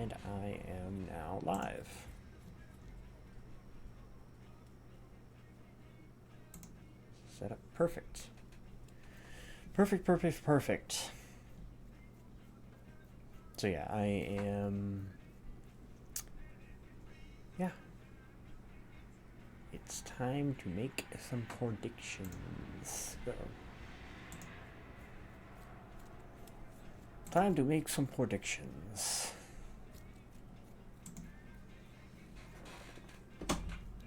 And I am now live. Set up perfect. Perfect. So yeah, I am... Yeah. It's time to make some predictions. Time to make some predictions.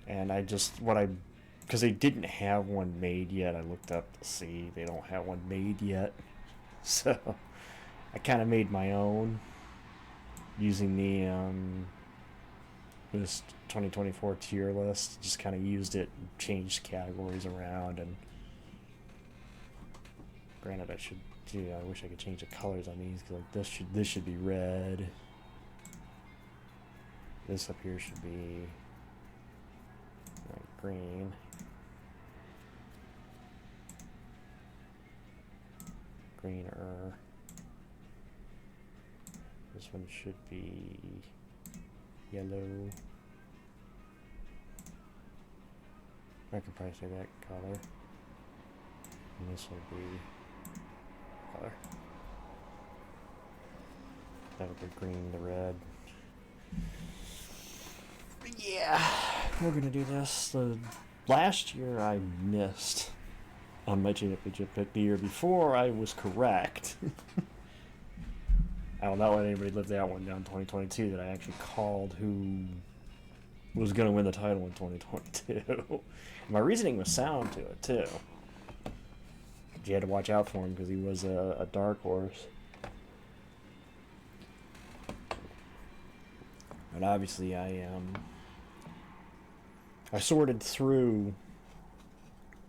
And I just, because they didn't have one made yet, I looked up to see they don't have one made yet. So I kind of made my own using the this 2024 tier list. Just kind of used it, changed categories around, and granted, I wish I could change the colors on these, because like this should be red. This up here should be like green. Greener. This one should be yellow. I can probably say that color. And this will be color. That'll be green, the red. But yeah, we're gonna do this. Last year I missed on my championship pick. The year before I was correct. I will not let anybody live that one down. 2022, that I actually called who was going to win the title in 2022. My reasoning was sound to it too. But you had to watch out for him because he was a dark horse. And obviously I sorted through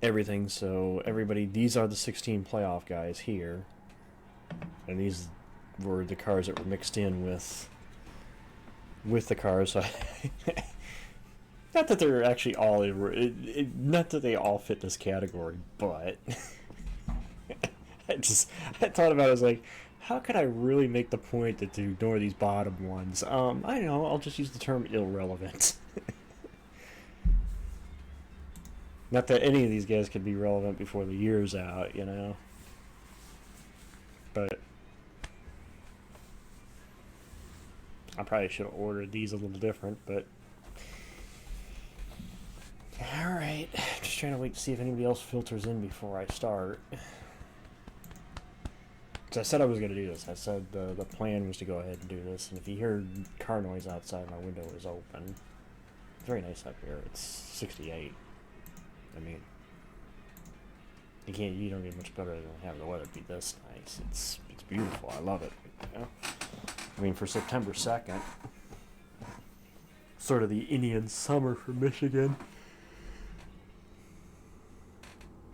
everything, so everybody, these are the 16 playoff guys here, and these were the cars that were mixed in with the cars. So not that they're actually all not that they all fit this category, but I thought about it, I was like, how could I really make the point to ignore these bottom ones? I don't know, I'll just use the term irrelevant. Not that any of these guys could be relevant before the year's out, you know. But I probably should have ordered these a little different, but alright. Just trying to wait to see if anybody else filters in before I start. Because I said I was going to do this. I said the plan was to go ahead and do this, and if you hear car noise outside, my window is open. It's very nice up here. It's 68. I mean, you don't get much better than having the weather be this nice. It's beautiful. I love it. You know? I mean, for September 2nd, sort of the Indian summer for Michigan.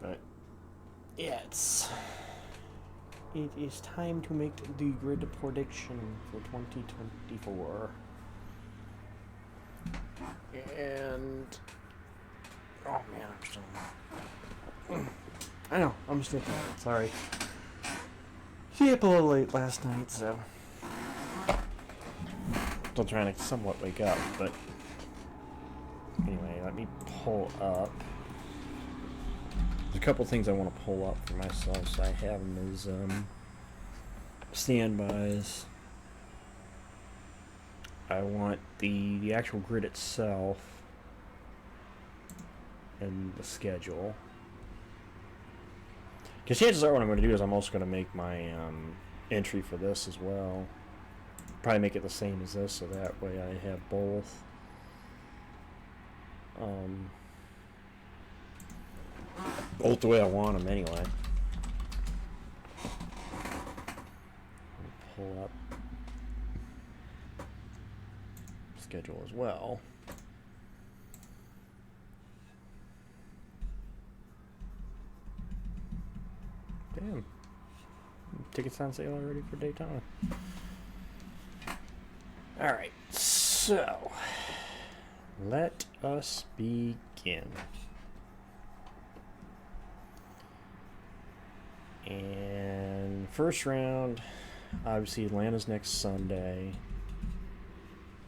But yeah, it is time to make the grid prediction for 2024. And oh man, I'm still. I know, I'm still tired. Sorry. Stayed up a little late last night, so still trying to somewhat wake up. But anyway, let me pull up. There's a couple things I want to pull up for myself, so I have them as standbys. I want the actual grid itself and the schedule. Because chances are what I'm going to do is I'm also going to make my entry for this as well. Probably make it the same as this, so that way I have both. Both the way I want them anyway. Pull up schedule as well. Damn. Tickets on sale already for Daytona. Alright, so let us begin. And first round, obviously Atlanta's next Sunday.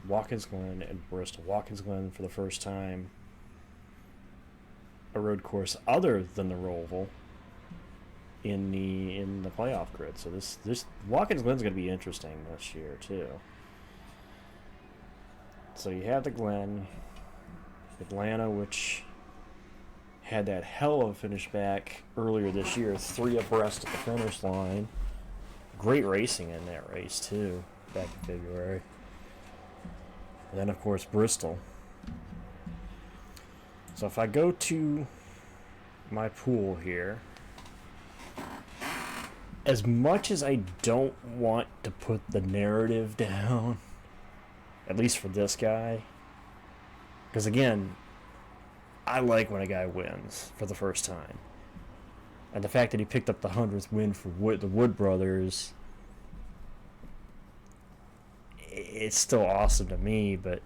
Watkins Glen and Bristol. Watkins Glen for the first time a road course other than the Roval in the playoff grid. So this Watkins Glen's going to be interesting this year too. So you have the Glen, Atlanta, which had that hell of a finish back earlier this year, 3 abreast at the finish line. Great racing in that race too, back in February. And then of course Bristol. So if I go to my pool here, as much as I don't want to put the narrative down, at least for this guy, because again, I like when a guy wins for the first time. And the fact that he picked up the 100th win for the Wood brothers, it's still awesome to me, but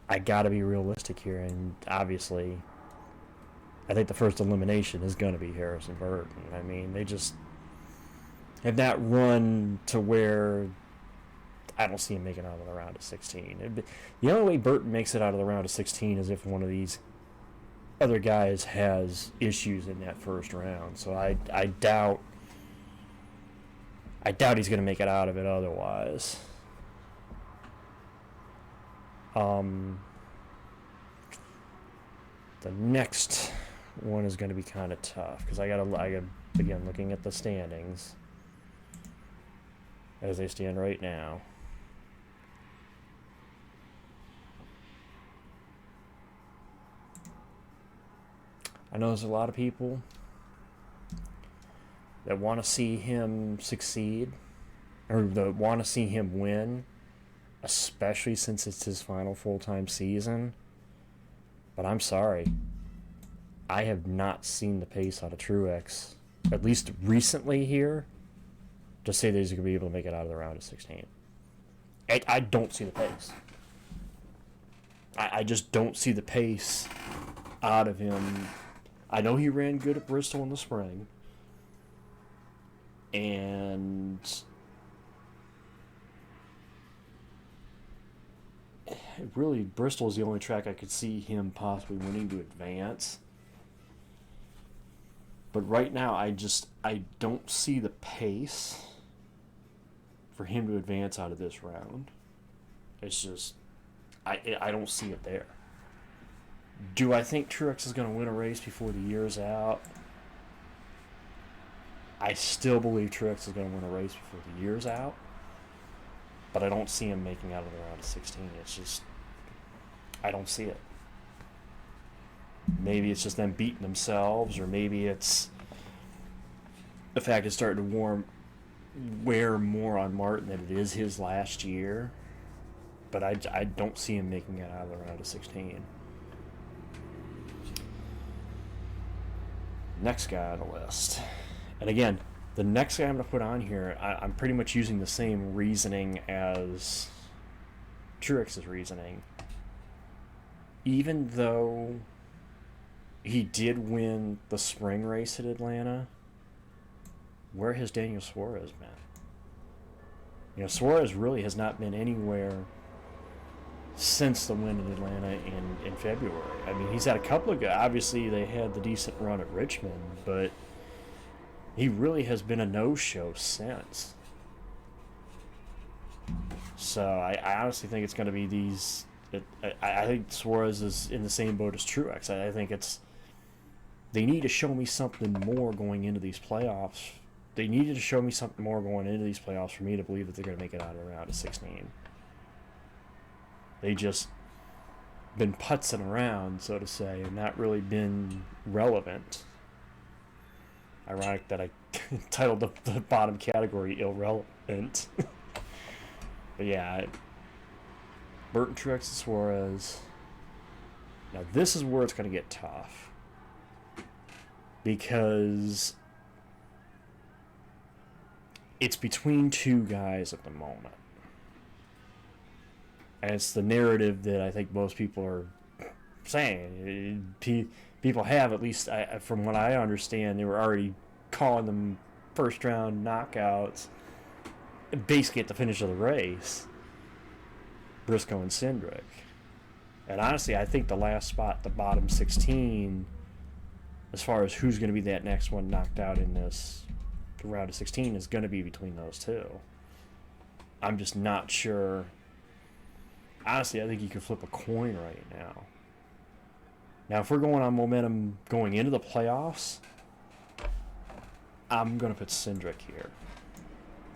I got to be realistic here. And obviously, I think the first elimination is going to be Harrison Burton. I mean, they just have not run to where I don't see him making it out of the round of 16. The only way Burton makes it out of the round of 16 is if one of these other guys has issues in that first round. So I doubt he's going to make it out of it otherwise. The next one is going to be kind of tough because I got again looking at the standings as they stand right now. I know there's a lot of people that want to see him succeed or that want to see him win, especially since it's his final full-time season. But I'm sorry. I have not seen the pace out of Truex, at least recently here, to say that he's going to be able to make it out of the round of 16. I don't see the pace. I just don't see the pace out of him. I know he ran good at Bristol in the spring. And really, Bristol is the only track I could see him possibly winning to advance. But right now, I don't see the pace for him to advance out of this round. It's just, I don't see it there. Do I think Truex is going to win a race before the year's out? I still believe Truex is going to win a race before the year's out. But I don't see him making out of the round of 16. It's just, I don't see it. Maybe it's just them beating themselves, or maybe it's the fact it's starting to wear more on Martin than it is his last year. But I don't see him making it out of the round of 16. Next guy on the list. And again, the next guy I'm going to put on here, I'm pretty much using the same reasoning as Truex's reasoning. Even though he did win the spring race at Atlanta, where has Daniel Suarez been? You know, Suarez really has not been anywhere since the win in Atlanta in February. I mean, he's had a couple of guys. Obviously, they had the decent run at Richmond, but he really has been a no-show since. So I honestly think it's going to be these. I think Suarez is in the same boat as Truex. I think they need to show me something more going into these playoffs. They needed to show me something more going into these playoffs for me to believe that they're going to make it out of the round of 16. They just been putzing around, so to say, and not really been relevant. Ironic that I titled the bottom category irrelevant. But yeah, Burton, Truex, and Suarez. Now this is where it's going to get tough. Because it's between two guys at the moment. And it's the narrative that I think most people are saying. People have, at least from what I understand, they were already calling them first round knockouts basically at the finish of the race. Briscoe and Cindric. And honestly, I think the last spot, the bottom 16, as far as who's going to be that next one knocked out in this round of 16, is going to be between those two. I'm just not sure. Honestly, I think you could flip a coin right now. Now, if we're going on momentum going into the playoffs, I'm going to put Cindric here.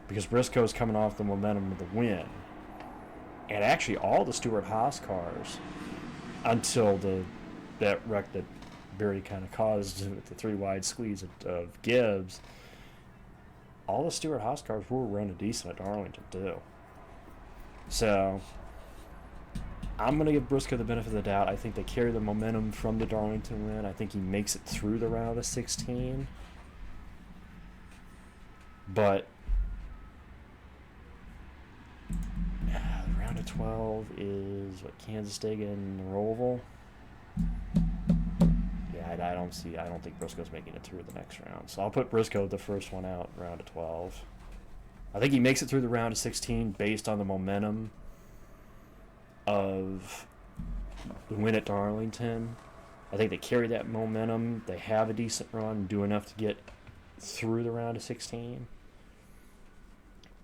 Because Briscoe's coming off the momentum of the win. And actually, all the Stewart-Haas cars, until that wreck that Barry kind of caused with the 3-wide squeeze of Gibbs, all the Stewart-Haas cars were running decent at Darlington, too. So, I'm going to give Briscoe the benefit of the doubt. I think they carry the momentum from the Darlington win. I think he makes it through the round of 16. But round of 12 is what, Kansas State and Roval. Yeah, I don't think Briscoe's making it through the next round. So I'll put Briscoe the first one out, round of 12. I think he makes it through the round of 16 based on the momentum of the win at Darlington. I think they carry that momentum. They have a decent run, do enough to get through the round of 16.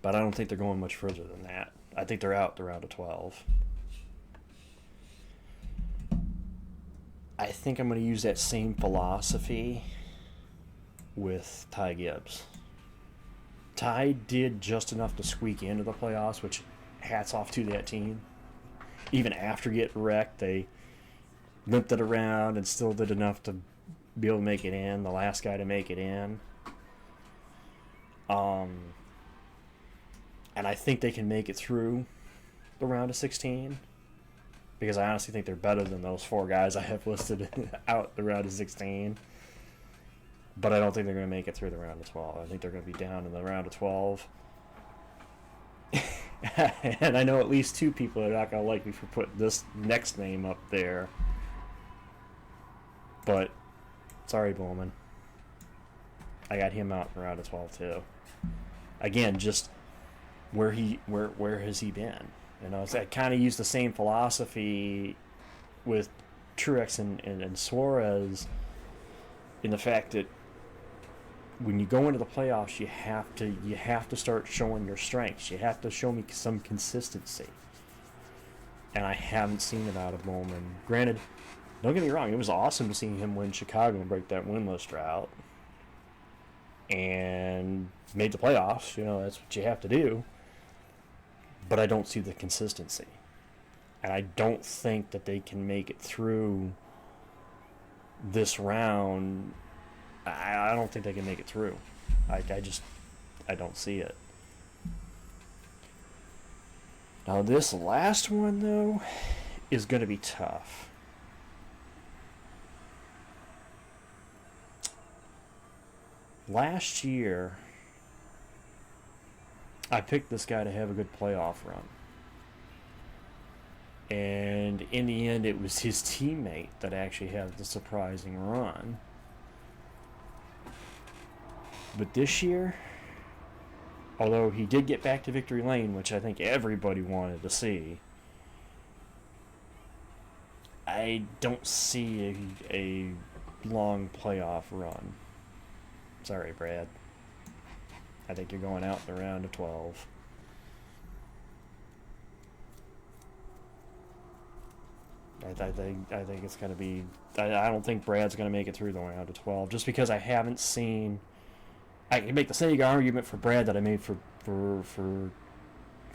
But I don't think they're going much further than that. I think they're out the round of 12. I think I'm going to use that same philosophy with Ty Gibbs. Ty did just enough to squeak into the playoffs, which hats off to that team. Even after getting wrecked, they limped it around and still did enough to be able to make it in, the last guy to make it in. And I think they can make it through the round of 16, because I honestly think they're better than those 4 guys I have listed out the round of 16. But I don't think they're going to make it through the round of 12. I think they're going to be down in the round of 12. And I know at least 2 people are not going to like me for putting this next name up there. But, sorry, Bowman. I got him out in the round of 12, too. Again, just where has he been? You know, I kind of use the same philosophy with Truex and Suarez, in the fact that when you go into the playoffs, you have to start showing your strengths. You have to show me some consistency, and I haven't seen it out of Bowman. Granted, don't get me wrong, it was awesome to see him win Chicago and break that winless drought, and made the playoffs. You know, that's what you have to do. But I don't see the consistency, and I don't think that they can make it through this round. I don't think they can make it through. I don't see it. Now this last one, though, is going to be tough. Last year, I picked this guy to have a good playoff run. And in the end, it was his teammate that actually had the surprising run. But this year, although he did get back to victory lane, which I think everybody wanted to see, I don't see a long playoff run. Sorry, Brad. I think you're going out in the round of 12. I think it's going to be... I don't think Brad's going to make it through the round of 12, just because I haven't seen... I can make the same argument for Brad that I made for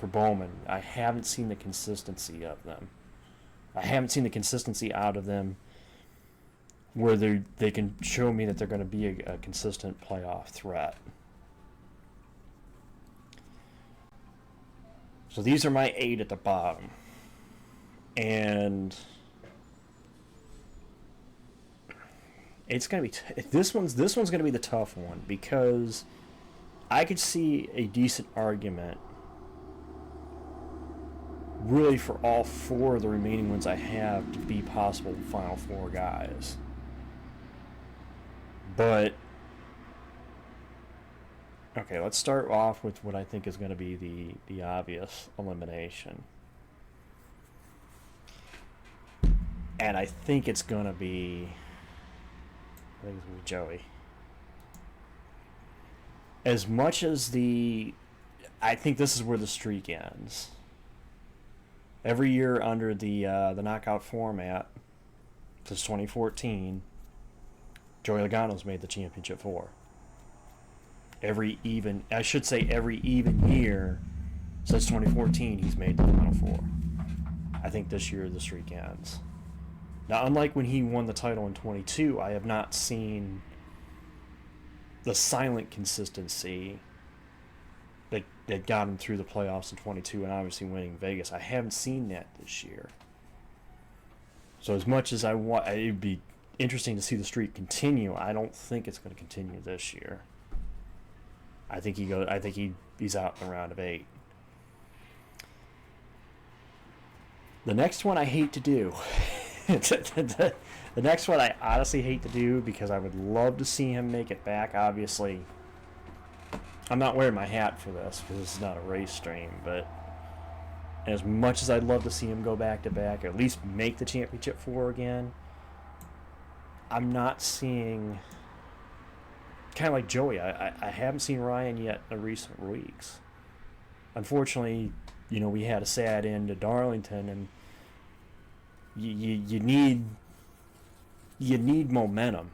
Bowman. I haven't seen the consistency of them. I haven't seen the consistency out of them where they can show me that they're going to be a consistent playoff threat. So these are my 8 at the bottom. And it's going to be this one's going to be the tough one, because I could see a decent argument really for all 4 of the remaining ones I have to be possible final 4 guys. But okay, let's start off with what I think is going to be the obvious elimination. And I think it's going to be... I think it's going to be Joey. As much as the... I think this is where the streak ends. Every year under the knockout format, since 2014, Joey Logano's made the championship four. Every even year since 2014, he's made the final four. I think this year the streak ends. Now, unlike when he won the title in 22, I have not seen the silent consistency that got him through the playoffs in 22 and obviously winning Vegas. I haven't seen that this year. So as much as I want, it'd be interesting to see the streak continue. I don't think it's going to continue this year. I think he's out in the round of 8. The next one I hate to do. The next one I honestly hate to do because I would love to see him make it back. Obviously, I'm not wearing my hat for this because this is not a race stream, but as much as I'd love to see him go back-to-back, or at least make the championship four again, I'm not seeing... Kind of like Joey, I haven't seen Ryan yet in the recent weeks. Unfortunately, we had a sad end to Darlington, and you need momentum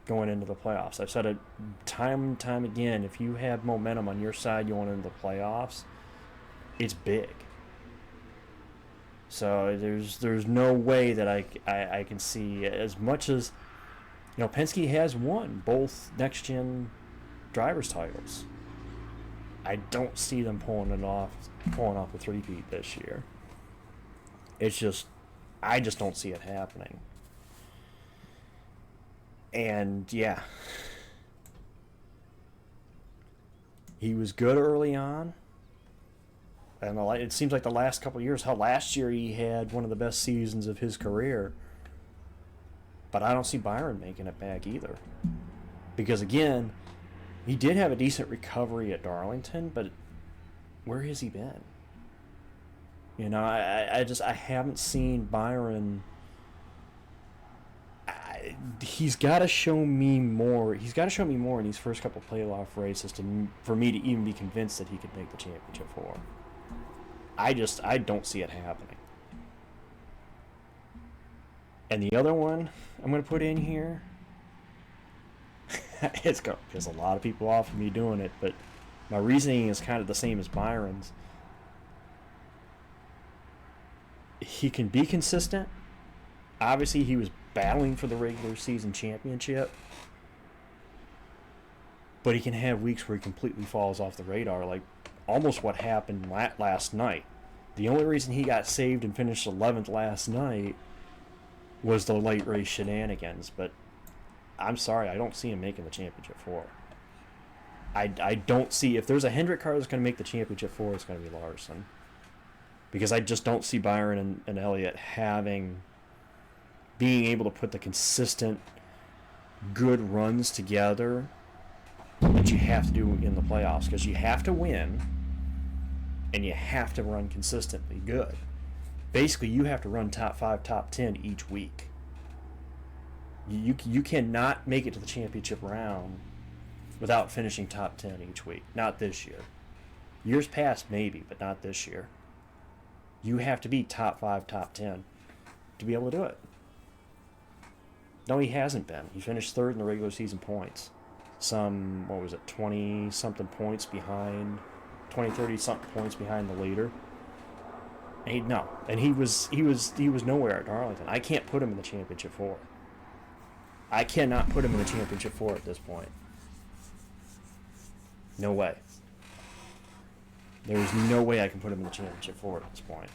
going into the playoffs. I've said it time and time again. If you have momentum on your side going into the playoffs, it's big. So there's no way that I can see, as much as Penske has won both next-gen drivers' titles. I don't see them pulling off the three-peat this year. I just don't see it happening. And yeah, he was good early on, and it seems like the last couple of years. How last year he had one of the best seasons of his career. But I don't see Byron making it back either. Because again, he did have a decent recovery at Darlington, but where has he been? I haven't seen Byron. He's got to show me more. He's got to show me more in these first couple playoff races for me to even be convinced that he could make the championship four. I don't see it happening. And the other one I'm going to put in here, it's going to piss a lot of people off of me doing it, but my reasoning is kind of the same as Byron's. He can be consistent. Obviously, he was battling for the regular season championship, but he can have weeks where he completely falls off the radar, like almost what happened last night. The only reason he got saved and finished 11th last night was the late race shenanigans, but I'm sorry, I don't see him making the championship four. I don't see, if there's a Hendrick car that's going to make the championship four, it's going to be Larson. Because I just don't see Byron and Elliott being able to put the consistent good runs together that you have to do in the playoffs, because you have to win and you have to run consistently good. Basically, you have to run top 5, top 10 each week. You cannot make it to the championship round without finishing top 10 each week. Not this year. Years past, maybe, but not this year. You have to be top 5, top 10 to be able to do it. No, he hasn't been. He finished 3rd in the regular season points. 20-something points behind, 30-something points behind the leader. And he was nowhere at Darlington. I can't put him in the championship four. I cannot put him in the championship four at this point. No way. There's no way I can put him in the championship four at this point.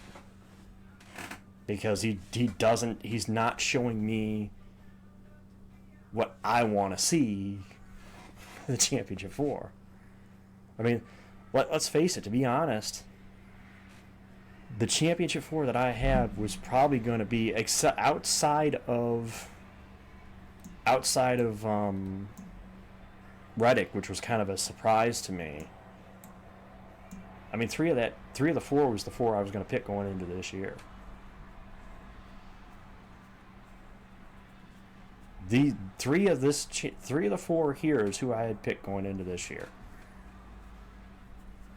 Because he's not showing me what I want to see in the championship four. I mean, let's face it, to be honest, the championship four that I had was probably going to be outside of Reddick, which was kind of a surprise to me. I mean, three of the four was the four I was going to pick going into this year. The three of the four here is who I had picked going into this year.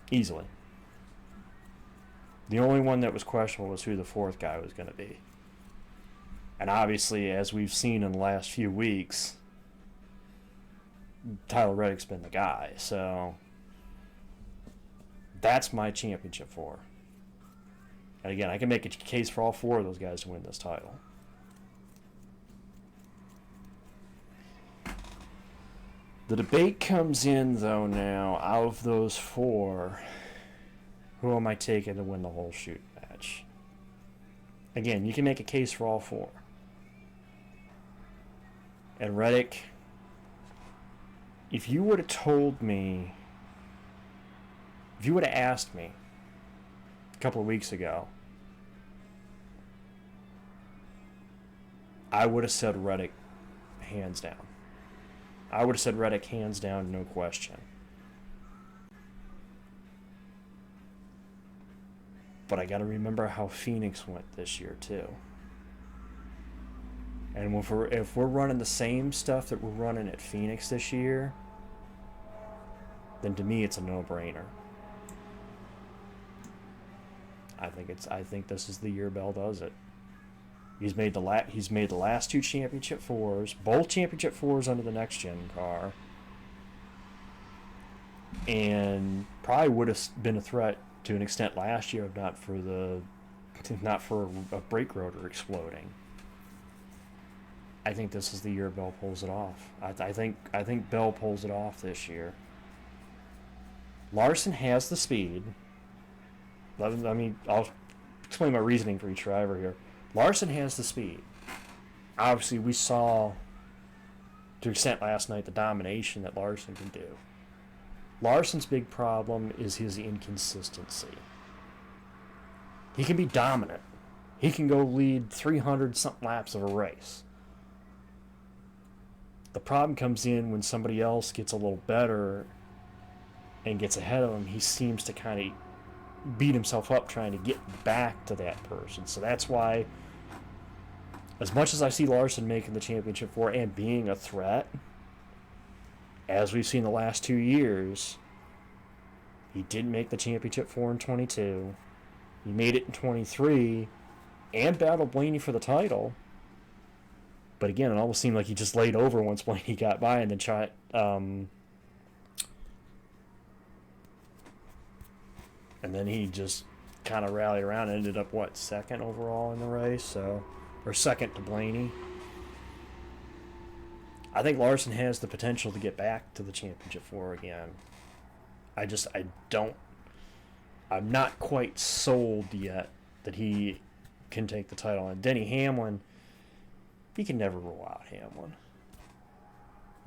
Easily. The only one that was questionable was who the fourth guy was going to be. And obviously, as we've seen in the last few weeks, Tyler Reddick's been the guy. So that's my championship four. And again, I can make a case for all four of those guys to win this title. The debate comes in, though, now, out of those four, who am I taking to win the whole shoot match? Again, you can make a case for all four. And Reddick, if you would have told me, if you would have asked me a couple of weeks ago, I would have said Reddick hands down. I would have said Reddick hands down, no question. But I got to remember how Phoenix went this year too. And if we're running the same stuff that we're running at Phoenix this year, then to me it's a no-brainer. I think this is the year Bell does it. He's made the last two championship fours, both championship fours under the next gen car, and probably would have been a threat to an extent last year, if not for a brake rotor exploding. I think this is the year Bell pulls it off. I think Bell pulls it off this year. Larson has the speed. I mean, I'll explain my reasoning for each driver here. Larson has the speed. Obviously, we saw, to an extent last night, the domination that Larson can do. Larson's big problem is his inconsistency. He can be dominant. He can go lead 300-something laps of a race. The problem comes in when somebody else gets a little better and gets ahead of him. He seems to kind of beat himself up trying to get back to that person. So that's why, as much as I see Larson making the championship four and being a threat, as we've seen the last 2 years, he didn't make the championship four in 22. He made it in 23 and battled Blaney for the title. But again, it almost seemed like he just laid over once Blaney got by and then tried. And then he just kind of rallied around and ended up, second overall in the race? Or second to Blaney. I think Larson has the potential to get back to the championship four again. I'm not quite sold yet that he can take the title. And Denny Hamlin, he can never rule out Hamlin.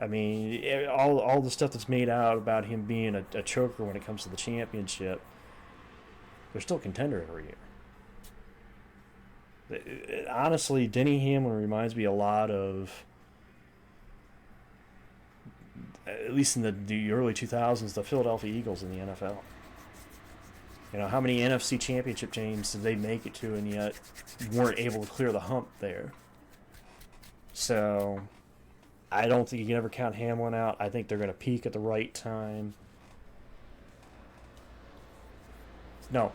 I mean, all the stuff that's made out about him being a choker when it comes to the championship, they're still a contender every year. Honestly, Denny Hamlin reminds me a lot of, at least in the early 2000s, the Philadelphia Eagles in the NFL. You know, how many NFC championship games did they make it to and yet weren't able to clear the hump there? So I don't think you can ever count Hamlin out. I think they're going to peak at the right time. No.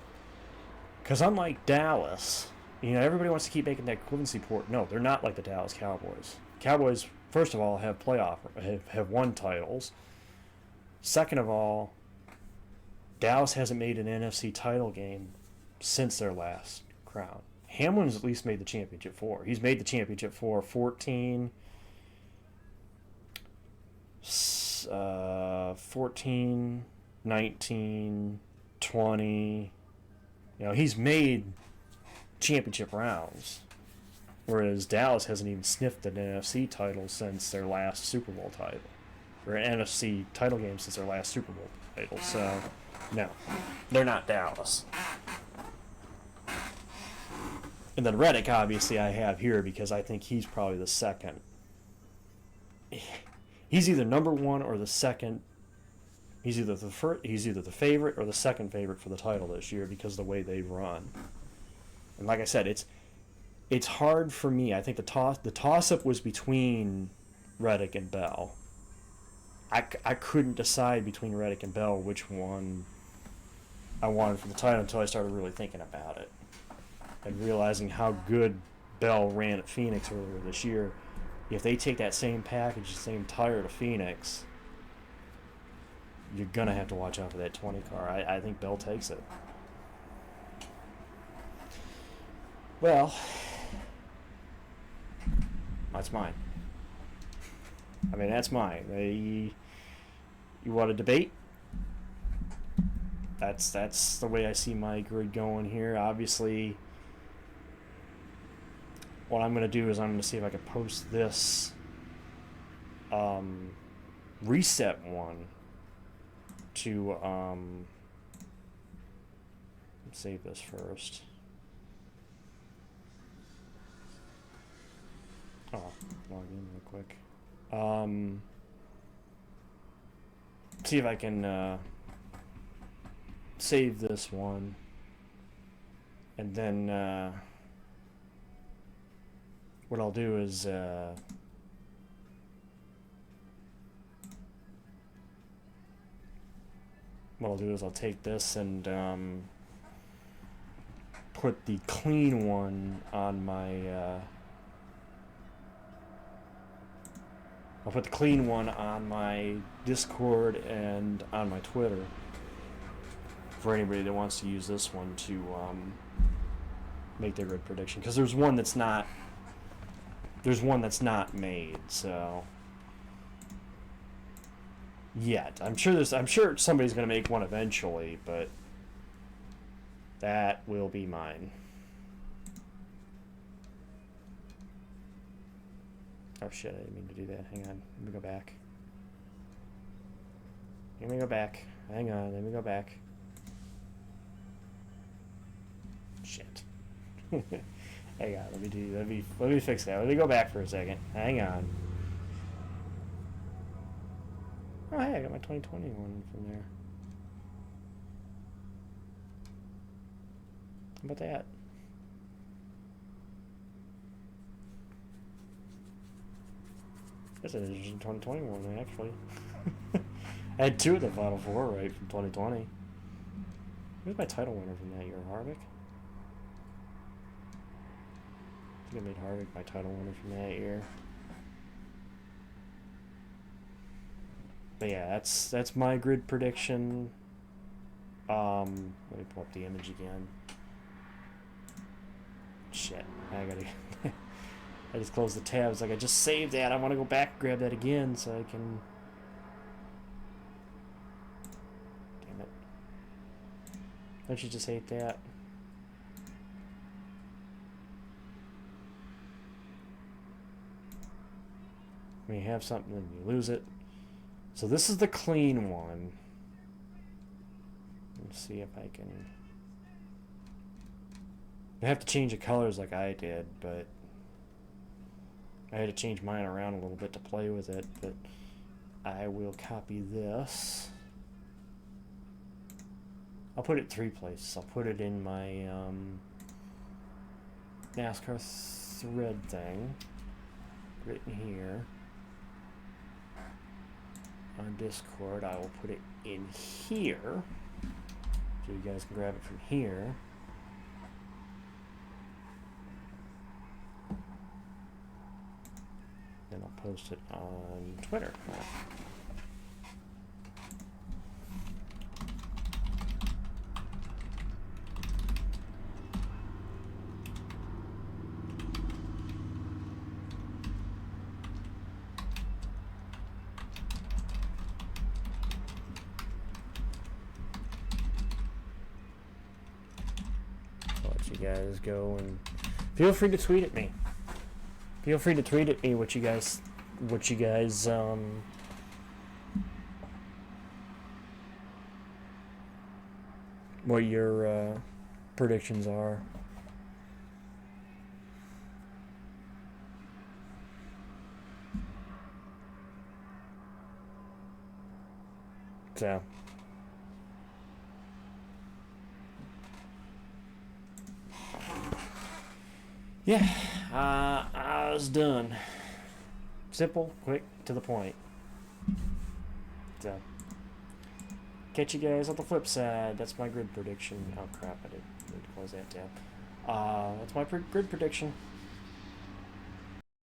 Because unlike Dallas, everybody wants to keep making that equivalency port. No, they're not like the Dallas Cowboys. Cowboys, first of all, have won titles. Second of all, Dallas hasn't made an NFC title game since their last crown. Hamlin's at least made the championship four. He's made the championship four 14, 19, 20. He's made championship rounds, whereas Dallas hasn't even sniffed an NFC title since their last Super Bowl title, or an NFC title game since their last Super Bowl title. So, no, they're not Dallas. And then Reddick, obviously, I have here because I think he's probably the second. He's either number one or the second. He's either the favorite or the second favorite for the title this year because of the way they've run. And like I said, it's hard for me. I think the toss up was between Reddick and Bell. I couldn't decide between Reddick and Bell which one I wanted for the title until I started really thinking about it and realizing how good Bell ran at Phoenix earlier this year. If they take that same package, the same tire to Phoenix, you're going to have to watch out for that 20 car. I think Bell takes it. Well, that's mine. I mean, that's mine. You want to debate? That's the way I see my grid going here. Obviously, what I'm going to do is I'm going to see if I can post this reset one to save this first. Oh, log in real quick. See if I can save this one, and then what I'll do is I'll take this and put the clean one on my I'll put the clean one on my Discord and on my Twitter for anybody that wants to use this one to make their grid prediction, because there's one that's not made, so yet I'm sure somebody's going to make one eventually, but that will be mine. Oh shit, I didn't mean to do that. Hang on, let me go back. Let me go back. Hang on, let me go back. Shit. Hang on, let me fix that. Let me go back for a second. Hang on. Oh hey, I got my 2020 one from there. How about that? That's an interesting 2021 actually. I had two of the Final Four right from 2020. Who's my title winner from that year? Harvick? I think I made Harvick my title winner from that year. But yeah, that's my grid prediction. Let me pull up the image again. Shit, I gotta. I just closed the tabs. Like, I just saved that. I want to go back and grab that again so I can. Damn it! Don't you just hate that? When you have something and you lose it. So this is the clean one. Let's see if I can. I have to change the colors like I did, but I had to change mine around a little bit to play with it. But I will copy this. I'll put it 3 places. I'll put it in my NASCAR thread thing, written here. On Discord, I will put it in here, so you guys can grab it from here. Then I'll post it on Twitter. Guys go and feel free to tweet at me. Feel free to tweet at me what you guys what your predictions are. So yeah, I was done. Simple, quick, to the point. So, catch you guys on the flip side. That's my grid prediction. Oh crap, I did need to close that tab. That's my grid prediction.